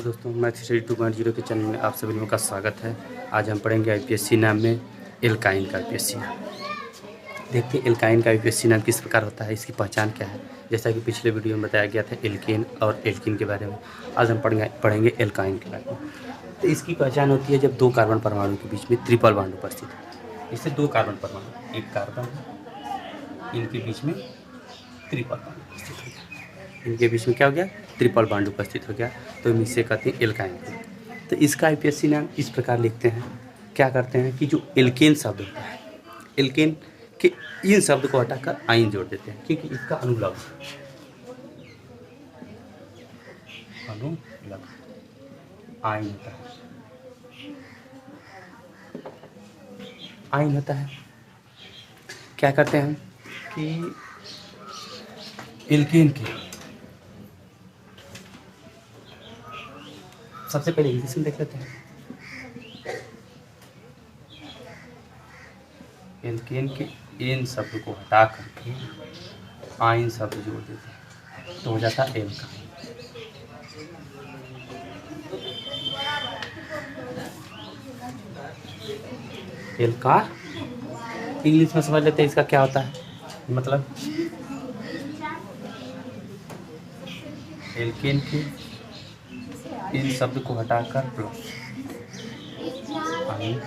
Hello दोस्तों, math study 2.0 के channel में आप सभी लोगों का स्वागत है। आज हम पढ़ेंगे आईपीएससी नाम में एल्काइन का आईपीएससी नाम। देखते हैं एल्काइन का आईपीएससी नाम किस प्रकार होता है, इसकी पहचान क्या है। जैसा कि पिछले वीडियो में बताया गया था एल्केन और एल्किन के बारे में, आज हम पढ़ेंगे एल्काइन के बारे में। तो इसकी पहचान होती है जब दो कार्बन परमाणु के बीच में ट्रिपल बॉन्ड उपस्थित है। इससे दो कार्बन परमाणु, एक कार्बन है, इनके बीच में ट्रिपल बॉन्ड उपस्थित हो गया। इनके बीच में क्या हो गया, ट्रिपल बॉन्ड उपस्थित हो गया, तो हम इसे कहते हैं एल्काइन। तो इसका आईपीएससी नाम इस प्रकार लिखते हैं। क्या करते हैं कि जो एल्केन शब्द होता है, एल्केन के इन शब्द को हटाकर आइन जोड़ देते हैं, क्योंकि इसका अनुलग्न आइन होता है। आइन होता है। क्या करते हैं कि एल्केन के सबसे पहले इंग्लिश में देख लेते हैं। एल्केन के एन शब्द को हटा करके आइन शब्द जोड़ देते हैं, तो हो जाता है एल्काइन। एल्का इंग्लिश में समझ लेते हैं इसका क्या होता है, मतलब एल्केन के इन शब्द को हटाकर प्लस आइन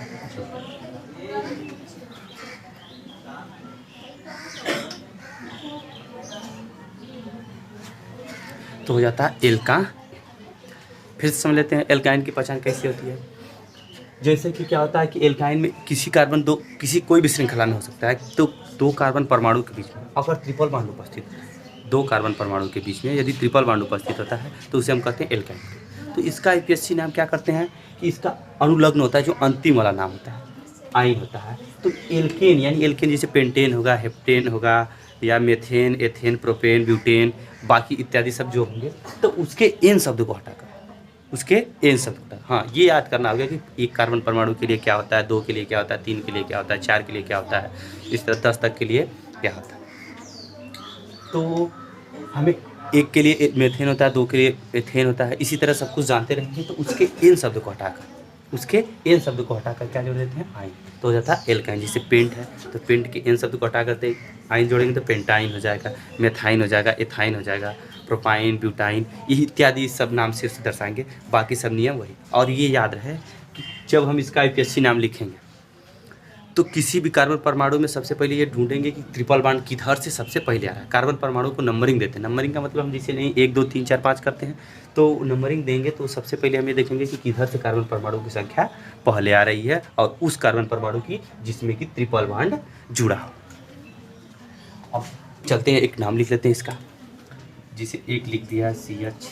तो हो जाता है एल्का। फिर से समझ लेते हैं एल्काइन की पहचान कैसी होती है। जैसे कि क्या होता है कि एल्काइन में किसी कोई भी श्रृंखला में हो सकता है, तो दो कार्बन परमाणु के बीच में अगर ट्रिपल बॉन्ड उपस्थित है, दो कार्बन परमाणु के बीच में यदि ट्रिपल बॉन्ड उपस्थित होता है तो उसे हम कहते हैं एल्काइन। तो इसका आईपीएससी नाम क्या करते हैं कि इसका अनुलग्न होता है, जो अंतिम वाला नाम होता है आइन होता है। तो एल्केन यानी एल्केन जैसे पेंटेन होगा, हेप्टेन होगा, या मेथेन, एथेन, प्रोपेन, ब्यूटेन, बाकी इत्यादि सब जो होंगे, तो उसके एन शब्द को हटाकर उसके एन शब्द को हटा। हाँ, ये याद करना होगा कि एक कार्बन परमाणु के लिए क्या होता है, दो के लिए क्या होता है, तीन के लिए क्या होता है, चार के लिए क्या होता है, इस तरह 10 तक के लिए क्या होता है। तो हमें एक के लिए मेथेन होता है, दो के लिए एथेन होता है, इसी तरह सब कुछ जानते रहेंगे। तो उसके एन शब्द को हटाकर क्या जोड़ देते हैं, आइन, तो हो जाता है एल्काइन। जैसे पेंट है तो पेंट के एन शब्द को हटा करते आइन जोड़ेंगे तो पेंटाइन हो जाएगा, मेथाइन हो जाएगा, एथाइन हो जाएगा, प्रोपाइन, ब्यूटाइन, ये इत्यादि सब नाम से उसे दर्शाएंगे। बाकी सब नियम वही। और ये याद रहे कि जब हम इसका आईपीएससी नाम लिखेंगे तो किसी भी कार्बन परमाणु में सबसे पहले ये ढूंढेंगे कि ट्रिपल बॉन्ड किधर से सबसे पहले आ रहा है। कार्बन परमाणु को नंबरिंग देते हैं। नंबरिंग का मतलब हम जैसे नहीं 1 2 3 4 5 करते हैं, तो नंबरिंग देंगे तो सबसे पहले हम ये देखेंगे कि किधर से कार्बन परमाणु की संख्या पहले आ रही है, और उस कार्बन परमाणु की जिसमें कि ट्रिपल बॉन्ड जुड़ा हो। अब चलते हैं, एक नाम लिख लेते हैं इसका, जिसे एक लिख दिया CH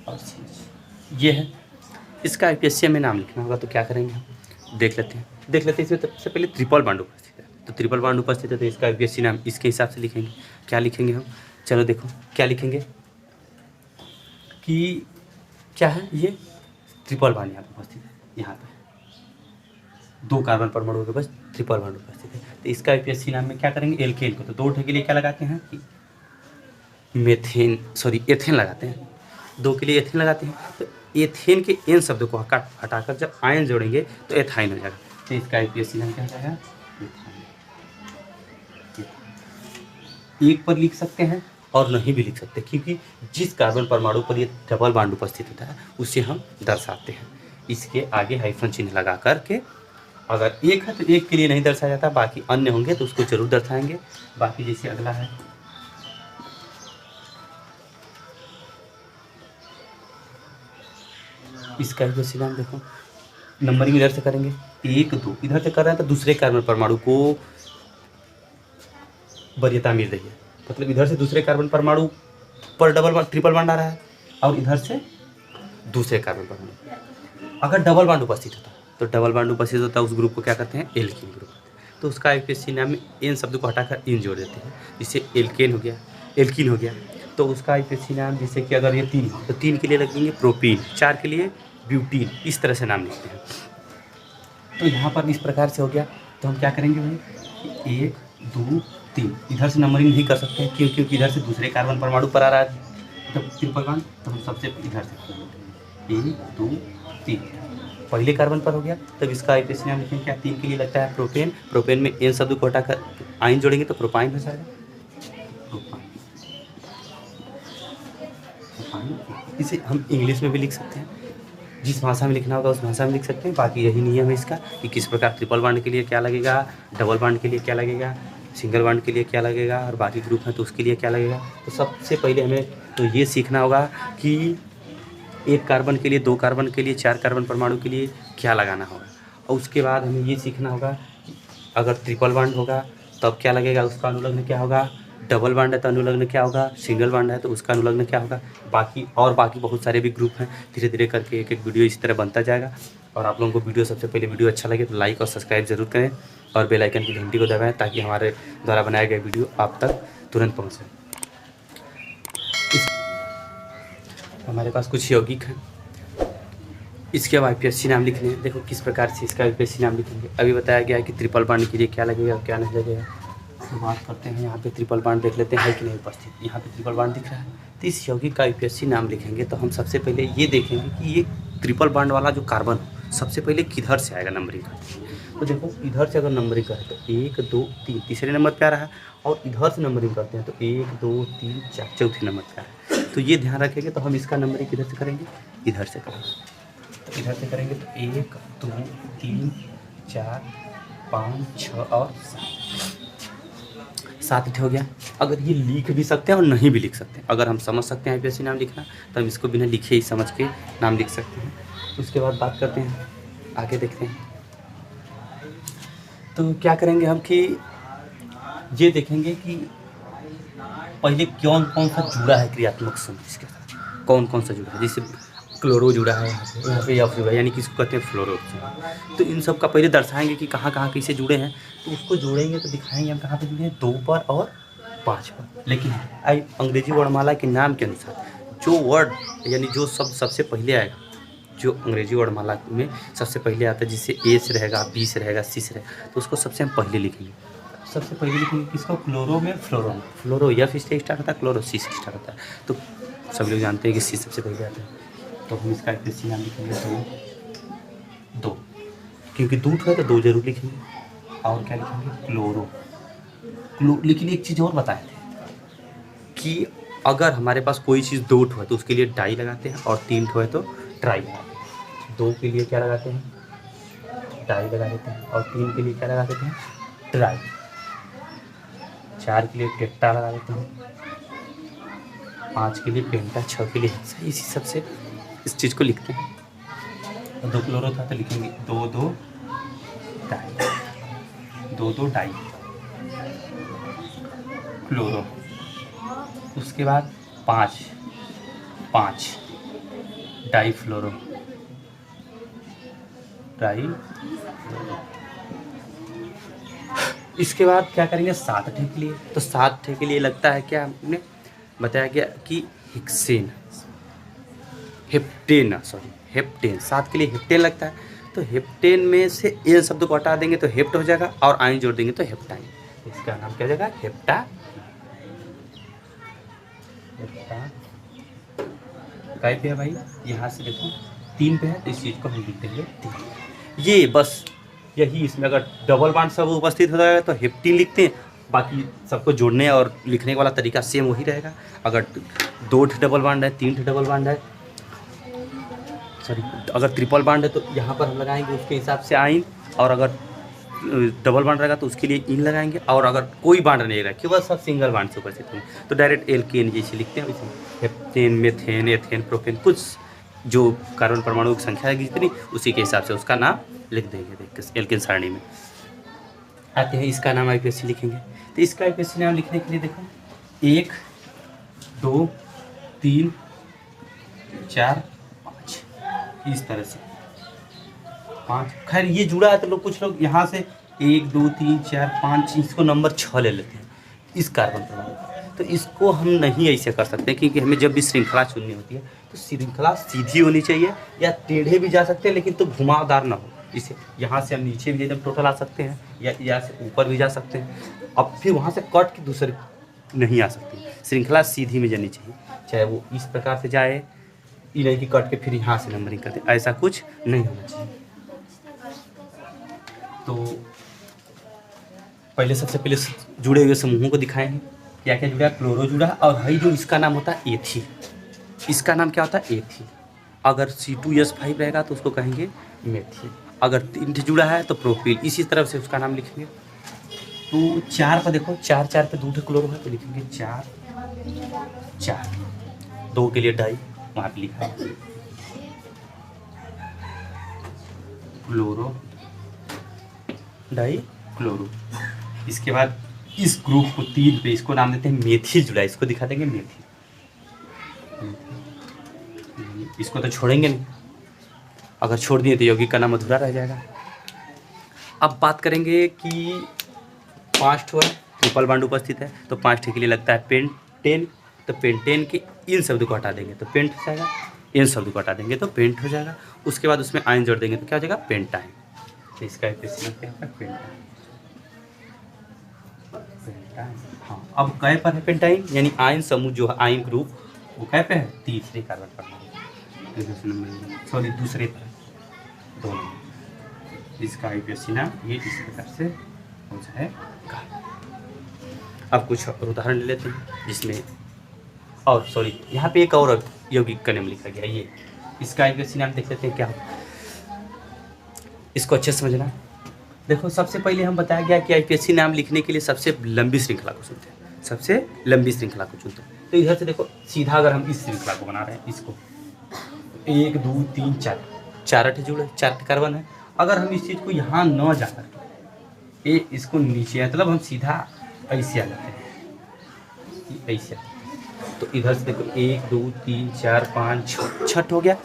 और CH, ये है इसका आईपीएससी में नाम लिखना होगा। तो क्या करेंगे हम, देख लेते हैं इसमें सबसे पहले ट्रिपल बॉन्ड उपस्थित है। तो ट्रिपल बॉन्ड उपस्थित है तो इसका आईपीएससी नाम इसके हिसाब से लिखेंगे। क्या लिखेंगे हम, चलो देखो क्या लिखेंगे कि क्या है, ये ट्रिपल बॉन्ड यहाँ पर उपस्थित है, यहाँ पर दो कार्बन परमाणु के पास ट्रिपल बॉन्ड उपस्थित है। तो इसका आईपीएससी नाम में क्या करेंगे, एल्केन को तो दो के लिए क्या लगाते हैं कि एथेन लगाते हैं, दो के लिए एथेन लगाते हैं। तो एथेन के एन शब्द को हटाकर जब आयन जोड़ेंगे तो एथाइन हो जाएगा। तो इसका आईपीएससी नाम क्या हो जाएगा, एथाइन। एक पर लिख सकते हैं और नहीं भी लिख सकते, क्योंकि जिस कार्बन परमाणु पर ये डबल बॉन्ड उपस्थित होता है उसे हम दर्शाते हैं इसके आगे हाइफन चिन्ह लगा करके। अगर एक है तो एक के लिए नहीं दर्शाया जाता, बाकी अन्य होंगे तो उसको जरूर दर्शाएंगे। बाकी जैसे अगला है, इसका आईपीएससी नाम देखो, नंबरिंग इधर से करेंगे 1 2, इधर से कर रहे हैं तो दूसरे कार्बन परमाणु को वरीयता मिल रही है, मतलब इधर से दूसरे कार्बन परमाणु पर ट्रिपल बॉन्ड आ रहा है, और इधर से दूसरे कार्बन परमाणु। अगर डबल बॉन्ड उपस्थित होता तो उस ग्रुप को क्या करते हैं, एल्कीन ग्रुप। तो उसका आईपीएससी नाम में एन शब्द को हटाकर इन जोड़ देते हैं, जिससे एल्कीन हो गया। तो उसका आईपीएससी नाम, जैसे कि अगर ये 3 तो 3 के लिए लगेंगे प्रोपीन, 4 के लिए ब्यूटीन, इस तरह से नाम लिखते हैं। तो यहाँ पर इस प्रकार से हो गया। तो हम क्या करेंगे भाई, 1 2 3, इधर से नंबरिंग नहीं कर सकते हैं क्योंकि इधर से दूसरे कार्बन परमाणु पर आ रहा है जब ट्रिपल बॉन्ड, तो हम सबसे इधर से 1 2 3 पहले कार्बन पर हो गया, तब इसका आईपीएसी नाम लिखेंगे क्या? 3 के लिए लगता है प्रोपेन, प्रोपेन में एन शब्द को हटाकर आइन जोड़ेंगे तो प्रोपाइन हो जाएगा। प्रोपाइन, इसे हम इंग्लिश में भी लिख सकते हैं, जिस भाषा में लिखना होगा उस भाषा में लिख सकते हैं। बाकी यही नियम है इसका कि किस प्रकार ट्रिपल बॉन्ड के लिए क्या लगेगा, डबल बॉन्ड के लिए क्या लगेगा, सिंगल बॉन्ड के लिए क्या लगेगा, और बाकी ग्रुप है तो उसके लिए क्या लगेगा। तो सबसे पहले हमें तो ये सीखना होगा कि एक कार्बन के लिए, 2 कार्बन के लिए, 4 कार्बन परमाणु के लिए क्या लगाना होगा। और उसके बाद हमें ये सीखना होगा कि अगर ट्रिपल बॉन्ड होगा तब क्या लगेगा, उसका अनुलग्न क्या होगा, डबल बॉन्ड है तो अनुलग्न क्या होगा, सिंगल बॉन्ड है तो उसका अनुलग्न क्या होगा। बाकी बहुत सारे भी ग्रुप हैं। धीरे धीरे करके एक एक वीडियो इस तरह बनता जाएगा। और आप लोगों को वीडियो सबसे पहले वीडियो अच्छा लगे तो लाइक और सब्सक्राइब जरूर करें और बेल आइकन की घंटी को दबाएं ताकि हमारे द्वारा बनाया गया वीडियो आप तक तुरंत पहुँचे। हमारे पास कुछ यौगिक हैं, इसके अब आईपीएसी नाम लिखने हैं। देखो किस प्रकार से इसका आईपीएसी नाम लिखेंगे। अभी बताया गया है कि ट्रिपल बॉन्ड के लिए क्या लगेगा क्या नहीं लगेगा। शुरुआत करते हैं, यहाँ पे ट्रिपल बॉन्ड देख लेते हैं कि नहीं उपस्थित। यहाँ पे ट्रिपल बॉन्ड दिख रहा है, तो इस यौगिक का आईपीएसी नाम लिखेंगे तो हम सबसे पहले ये देखेंगे कि ये ट्रिपल बॉन्ड वाला जो कार्बन सबसे पहले किधर से आएगा नंबरिंग करते हैं। तो देखो इधर से अगर नंबरिंग करें तो 1 2 3 तीसरे नंबर पे आ रहा है, और इधर से नंबरिंग करते हैं तो 1 2 3 4 चौथे नंबर पे आ रहा है। तो ये ध्यान रखेंगे। तो हम इसका नंबरिंग किधर से करेंगे, इधर से करेंगे। तो इधर से करेंगे तो 1 2 3 4 5 6 और 7 हो गया। अगर ये लिख भी सकते हैं और नहीं भी लिख सकते हैं, अगर हम समझ सकते हैं आईपीएसी नाम लिखना तो हम इसको बिना लिखे ही समझ के नाम लिख सकते हैं। उसके बाद बात करते हैं, आगे देखते हैं। तो क्या करेंगे हम कि ये देखेंगे कि पहले कौन कौन सा जुड़ा है क्रियात्मक समूह इसके साथ, कौन कौन सा जुड़ा है। जैसे क्लोरो जुड़ा है यहाँ पे, या जुड़ा है यानी कि इसको कहते हैं फ्लोरो। तो इन सब का पहले दर्शाएंगे कि कहाँ कहाँ कैसे जुड़े हैं। तो उसको जोड़ेंगे तो दिखाएंगे हम कहाँ पे जुड़े हैं, 2 पर और 5 पर। लेकिन अंग्रेजी वर्णमाला के नाम के अनुसार जो वर्ड यानी जो शब्द सबसे पहले आएगा, जो अंग्रेजी वर्णमाला में सबसे पहले आता है, जिससे ए से रहेगा, बी से रहेगा, सी से रहेगा, तो उसको सबसे हम पहले लिखेंगे। सबसे पहले लिखेंगे किसको, क्लोरो में फ्लोरो में। फ्लोरो एफ से स्टार्ट होता है, क्लोरो सी से स्टार्ट होता है। तो सब लोग जानते हैं कि सी सबसे पहले आता है। तो हम इसका आईपीएसी नाम लिखेंगे 2, क्योंकि 2 है तो 2 जरूर लिखेंगे। और क्या लिखेंगे, क्लोरो। लेकिन एक चीज़ और बताए थे कि अगर हमारे पास कोई चीज़ 2 है तो उसके लिए डाई लगाते हैं, और 3 है तो ट्राई लगाते हैं। 2 के लिए क्या लगाते हैं, डाई लगा देते हैं, और 3 के लिए क्या लगा देते हैं, ट्राई। 4 के लिए टेट्रा लगा देते हैं, 5 के लिए पेंटा, 6 के लिए हेक्सा। इसी सबसे इस चीज़ को लिखते हैं। तो 2 क्लोरो था तो लिखेंगे 2 2 डाई, 2 2 डाई क्लोरो। उसके बाद 5 5 डाई फ्लोरो, डाई। इसके बाद क्या करेंगे, 7 के लिए। तो 7 के लिए लगता है क्या, हमने बताया गया कि हेक्सेन, हेप्टेन, सॉरी हेप्टेन। 7 के लिए हेप्टेन लगता है। तो हेप्टेन में से एन शब्द को हटा देंगे तो हेप्ट हो जाएगा, और आइन जोड़ देंगे तो हेप्टाइन। इसका नाम क्या हो जाएगा, हेप्टा। काय पे है भाई, यहाँ से देखो 3 पे है, तो इस चीज़ को हम लिख देंगे 3। ये बस यही, इसमें अगर डबल बॉन्ड सब उपस्थित हो जाएगा तो हेप्टीन लिखते हैं। बाकी सबको जोड़ने और लिखने वाला तरीका सेम वही रहेगा। अगर 2 डबल बॉन्ड है, 3 डबल बॉन्ड है, सॉरी अगर ट्रिपल बॉन्ड है तो यहाँ पर हम लगाएंगे उसके हिसाब से आइन, और अगर डबल बॉन्ड रहेगा तो उसके लिए इन लगाएंगे। और अगर कोई बॉन्ड नहीं रहेगा, केवल सब सिंगल बॉन्ड से उपस्थित होंगे तो डायरेक्ट एल्केन जैसे लिखते हैं। हेप्टेन, मेथेन, एथेन, प्रोपेन, कुछ जो कार्बन परमाणु की संख्या है जितनी, उसी के हिसाब से उसका नाम लिख देंगे। देखते एल्केन सारणी में आते हैं, इसका नाम आईपीएसी लिखेंगे। तो इसका आईपीएसी नाम लिखने के लिए देखो 1 2 3 4 5 इस तरह से 5। खैर ये जुड़ा है तो लोग कुछ लोग यहाँ से 1 2 3 4 5 इसको नंबर 6 ले लेते हैं इस कार्बन परमाणु। तो इसको हम नहीं ऐसे कर सकते, क्योंकि हमें जब भी श्रृंखला चुननी होती है तो श्रृंखला सीधी होनी चाहिए, या टेढ़े भी जा सकते हैं लेकिन तो घुमावदार ना हो। इसे यहाँ से हम नीचे भी एकदम टोटल आ सकते हैं, या यहाँ से ऊपर भी जा सकते हैं। अब फिर वहाँ से कट के दूसरे नहीं आ सकती। श्रृंखला सीधी में जानी चाहिए, चाहे वो इस प्रकार से जाए ये नहीं कि कट के फिर यहाँ से नंबरिंग करते, ऐसा कुछ नहीं होना चाहिए। तो पहले सबसे पहले जुड़े हुए समूहों को दिखाएंगे, क्या क्या जुड़ा, क्लोरो जुड़ा, और हई जो इसका नाम होता है एथी, इसका नाम क्या होता है एथी। अगर C2H5 रहेगा तो उसको कहेंगे मेथी, अगर 3 जुड़ा है तो प्रोपिल, इसी तरह से उसका नाम लिखेंगे। तो 4 पर देखो, 4 4 पे 2 क्लोरो है तो लिखेंगे 4 4, 2 के लिए डाई वहाँ पे लिखा है क्लोरो डाई क्लोरो। इसके बाद इस ग्रुप को 3 पे इसको नाम देते हैं मेथिल जुड़ा, इसको दिखा देंगे मेथिल, इसको तो छोड़ेंगे नहीं, अगर छोड़ दिए तो यौगिक का नाम अधूरा रह जाएगा। अब बात करेंगे कि 5 ठो है, ट्रिपल बॉन्ड उपस्थित है तो 5 ठो के लिए लगता है पेंटेन, तो पेंटेन के इन शब्द को हटा देंगे तो पेंट हो जाएगा, इन शब्द को हटा देंगे तो पेंट हो जाएगा। उसके बाद उसमें आयन जोड़ देंगे तो क्या हो जाएगा पेंटाइन, तो इसका क्या है पेंटाइन। हाँ, अब कै पर है पेंटाइन, यानी आयन समूह जो है आयन ग्रुप वो कै पे है, तीसरे कार्बन पर, सॉरी दूसरे पर, 2 नंबर। इसका IUPAC नाम ये इस प्रकार से हो जाएगा। अब कुछ उदाहरण ले लेते हैं जिसमें, और सॉरी यहाँ पे एक और यौगिक का नाम लिखा गया, ये इसका IUPAC नाम देख लेते हैं क्या, इसको अच्छे से समझना। देखो सबसे पहले हम बताया गया कि IUPAC नाम लिखने के लिए सबसे लंबी श्रृंखला को चुनते हैं, सबसे लंबी श्रृंखला को चुनते हैं। तो इधर से देखो सीधा अगर हम इस श्रृंखला को बना रहे हैं, इसको 1 2 3 4 4 जुड़े, 4 कार्बन है। अगर हम इस चीज़ को यहाँ न जाकर ये इसको नीचे, मतलब हम सीधा ऐसे आ जाते हैं, ऐसे, तो इधर से देखो 1 2 3 4 5 6 हो गया।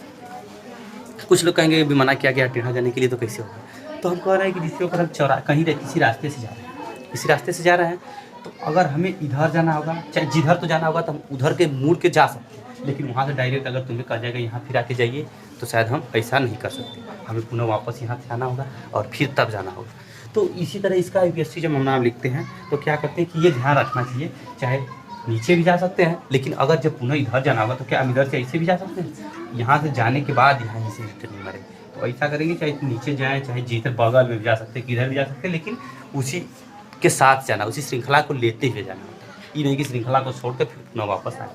कुछ लोग कहेंगे भी मना किया गया टेढ़ा जाने के लिए, तो कैसे होगा, तो हम कह रहे हैं कि जिसके ऊपर हम कहीं किसी रास्ते से जा रहे हैं, किसी रास्ते से जा रहे हैं, तो अगर हमें इधर जाना होगा, चाहे जिधर तो जाना होगा तो हम उधर के मुड़ के जा सकते हैं, लेकिन वहाँ से डायरेक्ट अगर तुम्हें कहा जाएगा यहाँ फिर आके जाइए, तो शायद हम ऐसा नहीं कर सकते, हमें पुनः वापस यहाँ से आना होगा और फिर तब जाना होगा। तो इसी तरह इसका IUPAC जब हम नाम लिखते हैं तो क्या करते हैं कि ये ध्यान रखना चाहिए, चाहे नीचे भी जा सकते हैं, लेकिन अगर जब पुनः इधर जाना होगा तो क्या हम इधर से ऐसे भी जा सकते हैं, यहाँ से जाने के बाद यहाँ से रिटर्न मरेंगे, तो ऐसा करेंगे, चाहे नीचे जाएँ चाहे जिधर बगल में भी जा सकते हैं, किधर भी जा सकते हैं, लेकिन उसी के साथ जाना, उसी श्रृंखला को लेते हुए जाना होता है, ये नहीं कि श्रृंखला को छोड़कर फिर पुनः वापस आए।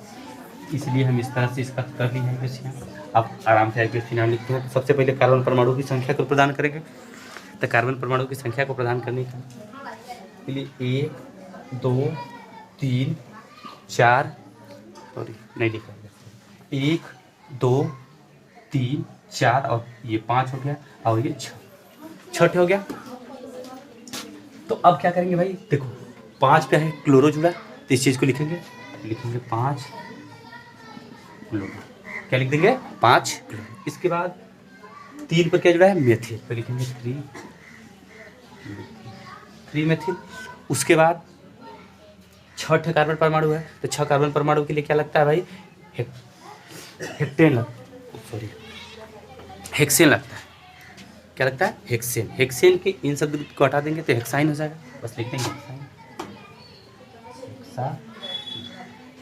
इसलिए हम इस तरह से इसका कर लिए हैं IUPAC। अब आराम से IUPAC नाम लिखते हैं। तो सबसे पहले कार्बन परमाणु की संख्या को प्रदान करेंगे, तो कार्बन परमाणु की संख्या को प्रदान करने के लिए 1 2 3 4, सॉरी नहीं लिखा, 1 2 3 4 और ये 5 हो गया और ये 6 हो गया। तो अब क्या करेंगे भाई, देखो 5 पे है क्लोरो जुड़ा, तो इस चीज़ को लिखेंगे 5 क्लोरो, क्या लिख देंगे 5 क्लोरो। इसके बाद 3 पर क्या जुड़ा है मेथिल, तो लिखेंगे 3 मेथिल। उसके बाद 6 कार्बन परमाणु है, तो 6 कार्बन परमाणु के लिए क्या लगता है भाई, हेक्सेन लगता है, क्या लगता है हेक्सेन। हेक्सेन के इन शब्द को हटा देंगे तो हेक्साइन हो जाएगा, बस लिख देंगे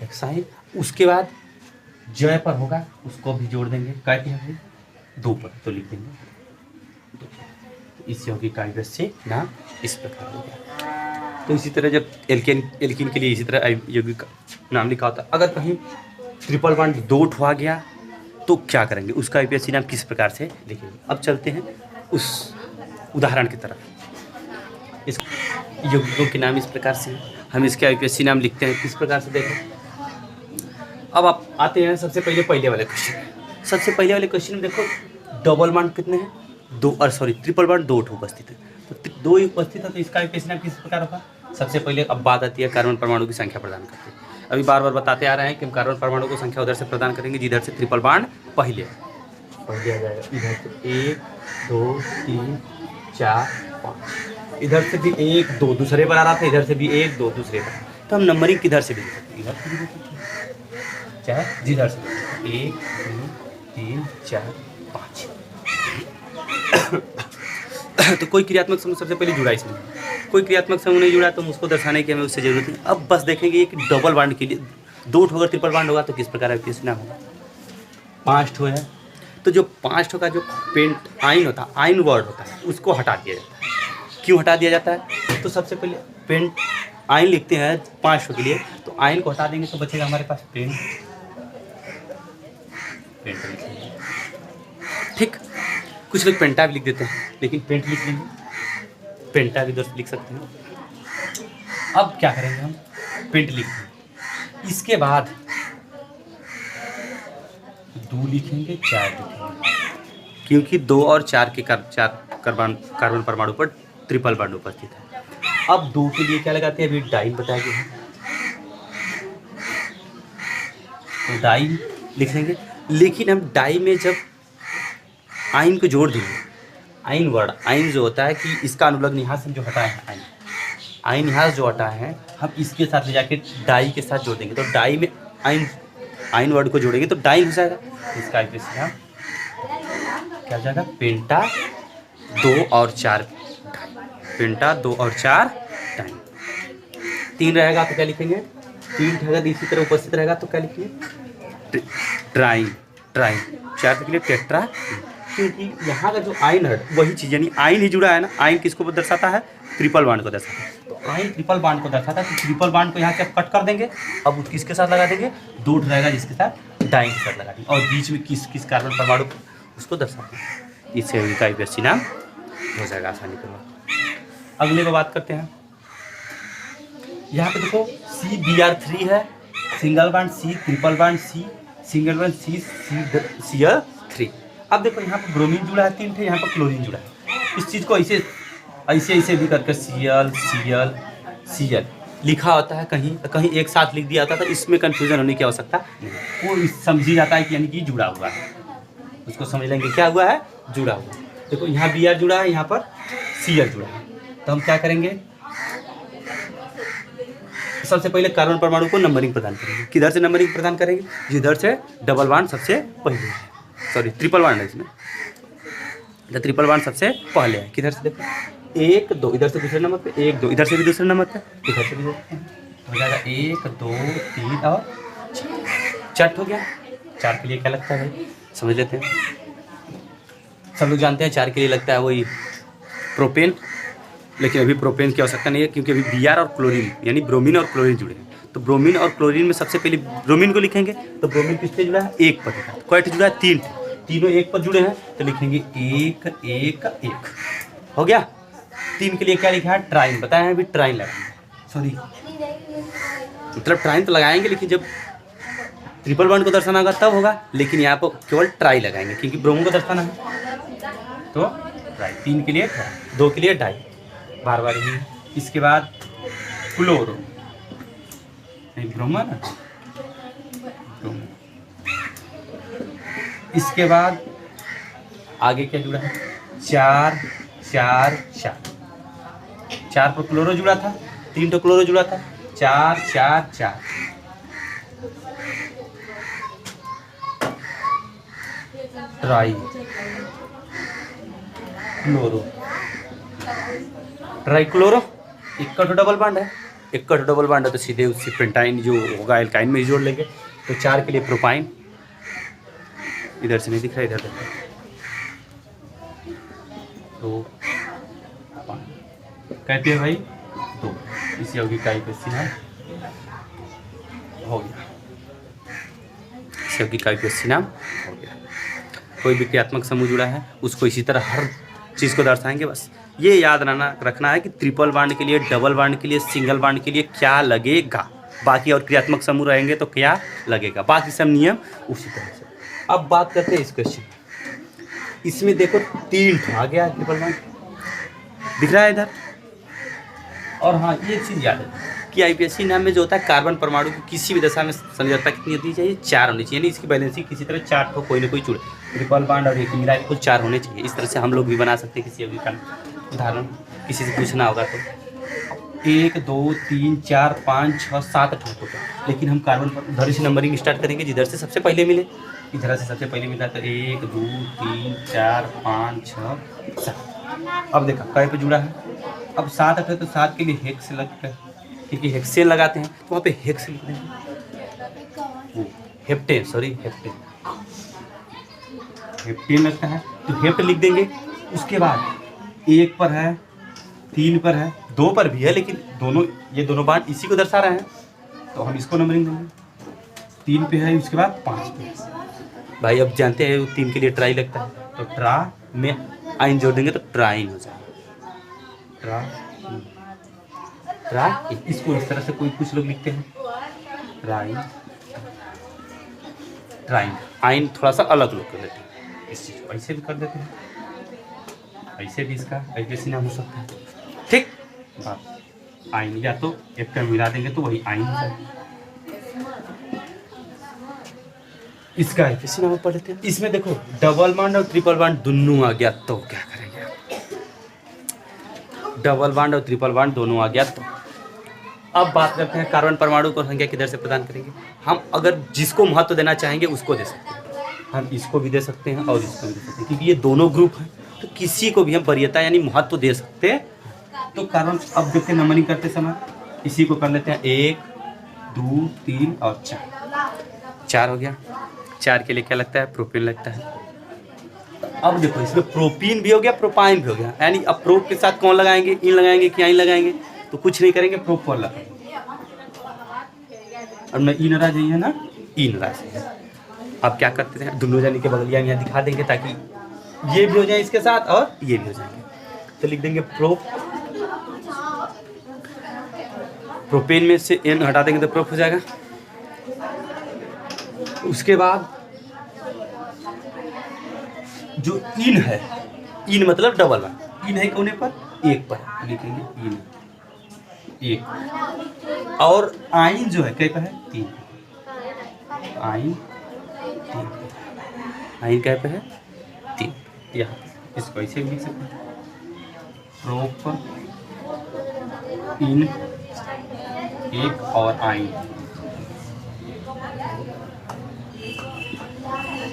हेक्साइन। उसके बाद जय पर होगा, उसको भी जोड़ देंगे, क्या है भाई 2 पर, तो लिख देंगे 2। इस यौगिक का IUPAC नाम इस प्रकार हो गया। तो इसी तरह जब एल्केन के लिए इसी तरह यौगिक का नाम लिखा होता है। अगर कहीं ट्रिपल बॉन्ड 2 ठो आ गया तो क्या करेंगे, उसका IUPAC नाम किस प्रकार से लिखेंगे। अब चलते हैं उस उदाहरण की तरफ। इस यौगिकों के नाम इस प्रकार से हैं, हम इसके IUPAC नाम लिखते हैं किस प्रकार से, देखें। अब आप आते हैं सबसे पहले वाले क्वेश्चन। सबसे पहले वाले क्वेश्चन में देखो डबल बॉन्ड कितने हैं, 2, और सॉरी ट्रिपल बॉन्ड 2 ठो उपस्थित है, तो 2 उपस्थित है, तो इसका IUPAC नाम किस प्रकार होगा। सबसे पहले अब बात आती है कार्बन परमाणु की संख्या प्रदान करते हैं। अभी बार बार बताते आ रहे हैं कि हम कार्बन परमाणु को संख्या उधर से प्रदान करेंगे जिधर से ट्रिपल बॉन्ड पहले आ जाएगा। इधर से 1 2 3 4 5, इधर से भी 1 2 दूसरे पर आ रहा था, इधर से भी 1 2 दूसरे पर, तो हम नंबरिंग किधर से भी दे सकते हैं, इधर से भी दे सकते हैं, चाहे जिधर से 1 2 3 4 5। तो कोई क्रियात्मक समूह सबसे पहले जुड़ा, इसमें कोई क्रियात्मक समूह नहीं जुड़ा तो हम उसको दर्शाने की हमें उससे जरूरत नहीं। अब बस देखेंगे कि डबल बॉन्ड के लिए 2 ठो अगर ट्रिपल बॉन्ड होगा तो किस प्रकार IUPAC नाम होगा। 5 ठो है, तो जो 5 ठो का जो पेंट आइन होता है, आइन वर्ड होता है, उसको हटा दिया जाता है। क्यों हटा दिया जाता है? तो सबसे पहले पेंट आइन लिखते हैं 5 ठो के लिए, तो आइन को हटा देंगे तो बचेगा हमारे पास पेंट। पेंट लिखेंगे, ठीक। कुछ लोग पेंटा भी लिख देते हैं, लेकिन पेंट लिख लेंगे, पेंटा भी दोस्त लिख सकते हैं। अब क्या करेंगे हम? पेंट लिखेंगे, इसके बाद 2 लिखेंगे, 4 लिखेंगे, क्योंकि 2 और 4 के कार्बन परमाणु पर ट्रिपल बॉन्ड उपस्थित है। अब 2 के लिए क्या लगाते हैं? अभी डाइन बताया गया है, तो डाइन लिखेंगे। लेकिन हम डाई में जब आइन को जोड़ देंगे, आइन वर्ड, आइन जो होता है कि इसका अनुलग्न यहाँ से जो हटाया है आइन, आइन यहाँ जो हटा है, हम इसके साथ ले जाके डाई के साथ जोड़ देंगे, तो डाई में आइन वर्ड को जोड़ेंगे तो डाइन हो जाएगा। इसका क्या हो जाएगा? पेंटा 2 और 4, पेंटा 2 और 4 डाइन। 3 रहेगा तो क्या लिखेंगे? 3 रहेगा इसी तरह उपस्थित रहेगा तो क्या लिखेंगे? ट्राइन, ट्राइन। 4 के लिए टेट्रा, क्योंकि यहाँ का जो आइन है वही चीज़, यानी आइन ही जुड़ा है ना। आइन किसको दर्शाता है? ट्रिपल बॉन्ड को दर्शाता है, तो आइन ट्रिपल बॉन्ड को दर्शाता है, तो ट्रिपल बॉन्ड को यहाँ से कट कर देंगे। अब किसके साथ लगा देंगे? 2 रहेगा जिसके साथ डाइन के साथ लगा देंगे, और बीच में किस किस कार्बन परमाणु उसको दर्शाते हैं। इससे उनका व्यस्ती नाम हो जाएगा आसानी पूर्वक। अगले को बात करते हैं। यहाँ पे देखो CBr3 है, single bond C, triple bond C, single bond Cl3। अब देखो यहाँ पर ब्रोमीन जुड़ा है 3 थे, यहाँ पर क्लोरीन जुड़ा है। इस चीज़ को ऐसे ऐसे ऐसे भी करके Cl लिखा होता है, कहीं एक साथ लिख दिया होता है, तो इसमें कन्फ्यूजन होने की आवश्यकता नहीं, वो समझी जाता है कि यानी कि जुड़ा हुआ है, उसको समझ लेंगे क्या हुआ है? जुड़ा हुआ। देखो यहाँ Br जुड़ा है, यहाँ पर Cl जुड़ा है, तो हम क्या करेंगे? सबसे पहले कार्बन परमाणु को नंबरिंग प्रदान करेंगे। किधर से नंबरिंग प्रदान करेंगे? जिधर से डबल बॉन्ड सबसे पहले है, सॉरी ट्रिपल बॉन्ड है इसमें, तो ट्रिपल बॉन्ड सबसे पहले है। किधर से? देखो 1 2, इधर से दूसरे नंबर पे 1 2, इधर से भी दूसरे नंबर पे, इधर से भी हो जाएगा 1 2 3 और 4 हो गया। 4 के लिए क्या लगता है भाई? समझ लेते हैं। सब लोग जानते हैं 4 के लिए लगता है वही प्रोपेन, लेकिन अभी प्रोपेन की आवश्यकता नहीं है, क्योंकि अभी Br और क्लोरीन यानी ब्रोमीन और क्लोरीन जुड़े हैं। तो ब्रोमीन और क्लोरीन में सबसे पहले ब्रोमीन को लिखेंगे, तो ब्रोमीन किस पे जुड़ा है? 1 पर। क्वाइट जुड़ा है 3, तीनों 1 पर जुड़े हैं, तो लिखेंगे 1 1 1 हो गया। 3 के लिए क्या लिखा है? ट्राइन बताया है, अभी ट्राइन लगाएंगे, सॉरी मतलब ट्राइन तो लगाएंगे, लेकिन जब ट्रिपल बॉन्ड को दर्शाना होगा तब होगा, लेकिन यहाँ पर केवल ट्राई लगाएंगे क्योंकि ब्रोमो को दर्शाना है, तो ट्राई। 3 के लिए ट्राई, 2 के लिए डाई, बार बार ही। इसके बाद क्लोरो, नहीं ब्रोमो ना, ब्रोमो। इसके बाद आगे क्या जुड़ा है? 4 4 4, 4 पर क्लोरो जुड़ा था, 3 तो क्लोरो जुड़ा था, 4 4 4। ट्राई क्लोरो, ट्राई क्लोरो, एक का तो डबल बॉन्ड है, एक का तो डबल बॉन्ड है, तो सीधे उससे पेंटाइन जो होगा एल्काइन में ही जोड़ लेंगे। तो 4 के लिए प्रोपाइन, इधर से नहीं दिख रहा, इधर देखो, तो कहते हैं भाई 2, इसी यौगिक का IUPAC नाम हो गया, इस यौगिक का IUPAC नाम हो गया। कोई भी क्रियात्मक समूह जुड़ा है उसको इसी तरह हर चीज़ को दर्शाएंगे। बस ये याद रखना है कि ट्रिपल बॉन्ड के लिए, डबल बॉन्ड के लिए, सिंगल बॉन्ड के लिए क्या लगेगा, बाकी और क्रियात्मक समूह रहेंगे तो क्या लगेगा, बाकी सब नियम उसी तरह से। अब बात करते हैं इस क्वेश्चन, इसमें देखो 3 आ गया ट्रिपल बॉन्ड दिख रहा है इधर। और हाँ, ये चीज़ याद है कि IUPAC नाम में जो होता है कार्बन परमाणु की किसी भी दशा में संयोजकता कितनी होनी चाहिए? 4 होनी चाहिए, यानी इसकी बैलेंसी किसी तरह 4 को कोई ना कोई जुड़े, ट्रिपल बॉन्ड और एक मिला के कुल 4 होने चाहिए। इस तरह से हम लोग भी बना सकते हैं किसी यौगिक का उदाहरण, किसी से पूछना होगा तो 1 2 3 4 5 6 7 8 लेकिन हम कार्बन पर उधर से नंबरिंग स्टार्ट करेंगे जिधर से सबसे पहले मिले। इधर से सबसे पहले मिला तो 1 2 3 4 5 6 7। अब देखा कई पे जुड़ा है, अब 7 8 है तो 7 के लिए हेक्स लगता है, क्योंकि हेक्सेन लगाते हैं तो वहाँ पे हेक्स लिख देंगे, हेप्टेन, सॉरी हेप्टेन, हेप्टेन लगता है तो हेप्ट लिख देंगे। उसके बाद 1 पर है, 3 पर है, 2 पर भी है, लेकिन ये दोनों बांड इसी को दर्शा रहे हैं तो हम इसको नंबरिंग देंगे। 3 पे है, उसके बाद 5 पे है। भाई अब जानते हैं 3 के लिए ट्राई लगता है तो ट्रा में आइन जोड़ देंगे तो ट्राइन हो जाएगा। ट्रा इसको इस तरह से कुछ लोग लिखते हैं ट्राइन, ट्राइन। आइन थोड़ा सा अलग लोग कर देते हैं, इस चीज़ को ऐसे भी कर देते हैं, ऐसे भी इसका ऐसे नाम हो सकता है। ठीक बात, आइन या तो एक का मिला देंगे तो वही आइन हो जाएगा। इसका ऐसे नाम पढ़ लेते हैं। इसमें देखो डबल बॉन्ड और ट्रिपल बॉन्ड दोनों आ गया तो क्या करेंगे आप? डबल बॉन्ड और ट्रिपल बॉन्ड दोनों आ गया तो अब बात करते हैं कार्बन परमाणु को संख्या किधर से प्रदान करेंगे। हम अगर जिसको महत्व देना चाहेंगे उसको दे सकते हैं, हम इसको भी दे सकते हैं और इसको भी दे सकते हैं, क्योंकि ये दोनों ग्रुप हैं तो किसी को भी हम वरीयता यानी महत्व दे सकते हैं। तो कार्बन अब देखते हैं नंबरिंग करते समय इसी को कर लेते हैं 1 2 3 और 4 हो गया। 4 के लिए क्या लगता है? प्रोपेन लगता है। अब देखो इसमें प्रोपीन भी हो गया, प्रोपाइन भी हो गया, यानी अब प्रोप के साथ कौन लगाएंगे? इन लगाएंगे कि आइन लगाएंगे? तो कुछ नहीं करेंगे, प्रोप पर लगाएंगे। अब मैं इन रा जाइए ना, इन रा से अब क्या करते हैं दोनों जाने के बगलिया यहाँ दिखा देंगे ताकि ये भी हो जाए इसके साथ और ये भी हो जाएंगे। तो लिख देंगे प्रोप, प्रोपेन में से एन हटा देंगे तो प्रोप हो जाएगा। उसके बाद जो इन है, इन मतलब डबल वन, इन है कोने पर 1 पर लिखेंगे इन 1, और आइन जो है कई पर है 3, आइन 3, आइन कई पे है 3। यहाँ इसको ऐसे भी लिख सकते हैं प्रोप इन 1 और आइन।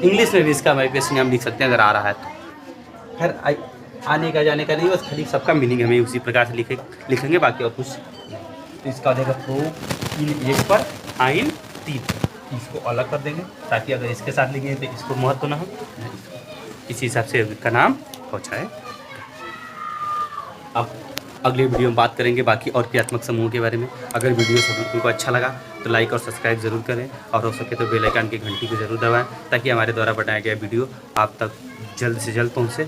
इंग्लिश में भी इसका मैपिएशन हम लिख सकते हैं अगर आ रहा है तो। खैर आने का जाने का नहीं, बस खाली सबका मीनिंग हमें उसी प्रकार से लिखेंगे, बाकी और कुछ नहीं। तो इसका देगा प्रोप इन 1 पर आइन 3, इसको अलग कर देंगे ताकि अगर इसके साथ लिखेंगे तो इसको महत्व ना हो, इसी हिसाब से इसका नाम हो जाए। अब अगले वीडियो में बात करेंगे बाकी और क्रियात्मक समूह के बारे में। अगर वीडियो सब को अच्छा लगा तो लाइक और सब्सक्राइब जरूर करें, और हो सके तो बेल आइकन की घंटी को जरूर दबाएं ताकि हमारे द्वारा बनाया गया वीडियो आप तक जल्द से जल्द पहुंचे।